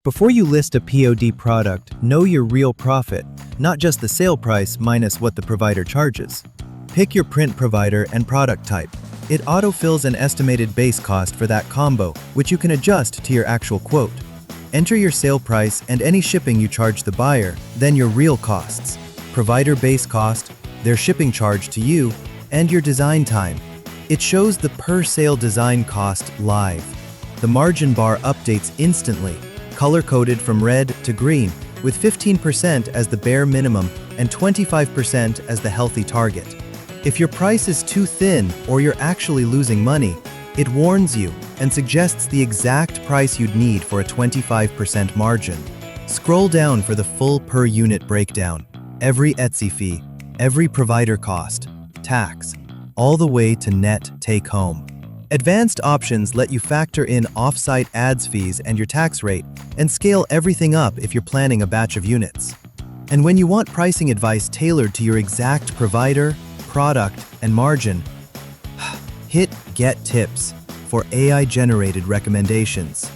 Before you list a POD product, know your real profit, not just the sale price minus what the provider charges. Pick your print provider and product type. It autofills an estimated base cost for that combo, which you can adjust to your actual quote. Enter your sale price and any shipping you charge the buyer, then your real costs. Provider base cost, their shipping charge to you, and your design time. It shows the per sale design cost live. The margin bar updates instantly, color-coded from red to green, with 15% as the bare minimum and 25% as the healthy target. If your price is too thin or you're actually losing money, it warns you and suggests the exact price you'd need for a 25% margin. Scroll down for the full per unit breakdown, every Etsy fee, every provider cost, tax, all the way to net take-home. Advanced options let you factor in offsite ads fees and your tax rate and scale everything up if you're planning a batch of units. And when you want pricing advice tailored to your exact provider, product, and margin, hit Get Tips for AI-generated recommendations.